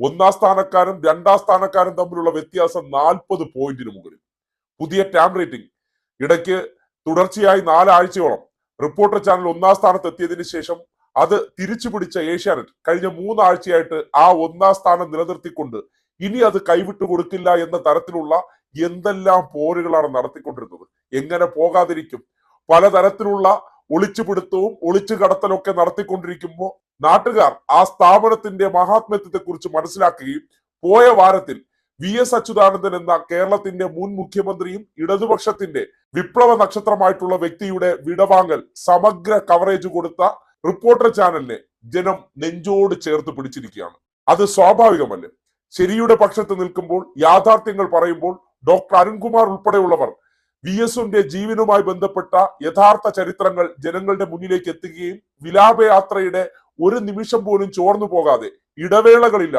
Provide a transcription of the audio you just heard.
ഒന്നാം സ്ഥാനക്കാരും രണ്ടാം സ്ഥാനക്കാരും തമ്മിലുള്ള വ്യത്യാസം 40 പോയിന്റിന് മുകളിൽ. പുതിയ ടാം റേറ്റിംഗ് ഇടയ്ക്ക് തുടർച്ചയായി 4 ആഴ്ചയോളം റിപ്പോർട്ടർ ചാനൽ ഒന്നാം സ്ഥാനത്ത് എത്തിയതിനു ശേഷം അത് തിരിച്ചു പിടിച്ച ഏഷ്യാനെറ്റ് കഴിഞ്ഞ 3 ആഴ്ചയായിട്ട് ആ ഒന്നാം സ്ഥാനം നിലനിർത്തിക്കൊണ്ട് ഇനി അത് കൈവിട്ടു കൊടുക്കില്ല എന്ന തരത്തിലുള്ള എന്തെല്ലാം പോരുകളാണ് നടത്തിക്കൊണ്ടിരുന്നത്. എങ്ങനെ പോകാതിരിക്കും? പലതരത്തിലുള്ള ഒളിച്ചുപിടുത്തവും ഒളിച്ചു കടത്തലൊക്കെ നടത്തിക്കൊണ്ടിരിക്കുമ്പോൾ നാട്ടുകാർ ആ സ്ഥാപനത്തിന്റെ മഹാത്മ്യത്തെ കുറിച്ച് മനസ്സിലാക്കുകയും പോയ വാരത്തിൽ VS അച്യുതാനന്ദൻ എന്ന കേരളത്തിന്റെ മുൻ മുഖ്യമന്ത്രിയും ഇടതുപക്ഷത്തിന്റെ വിപ്ലവ നക്ഷത്രമായിട്ടുള്ള വ്യക്തിയുടെ വിടവാങ്ങൽ സമഗ്ര കവറേജ് കൊടുത്ത റിപ്പോർട്ടർ ചാനലിനെ ജനം നെഞ്ചോട് ചേർത്ത് പിടിച്ചിരിക്കുകയാണ്. അത് സ്വാഭാവികമല്ലേ? ശരിയുടെ പക്ഷത്ത് നിൽക്കുമ്പോൾ, യാഥാർത്ഥ്യങ്ങൾ പറയുമ്പോൾ ഡോക്ടർ അരുൺകുമാർ ഉൾപ്പെടെയുള്ളവർ VSന്റെ ജീവനുമായി ബന്ധപ്പെട്ട യഥാർത്ഥ ചരിത്രങ്ങൾ ജനങ്ങളുടെ മുന്നിലേക്ക് എത്തുകയും വിലാപയാത്രയുടെ ഒരു നിമിഷം പോലും ചോർന്നു പോകാതെ ഇടവേളകളില്ലാതെ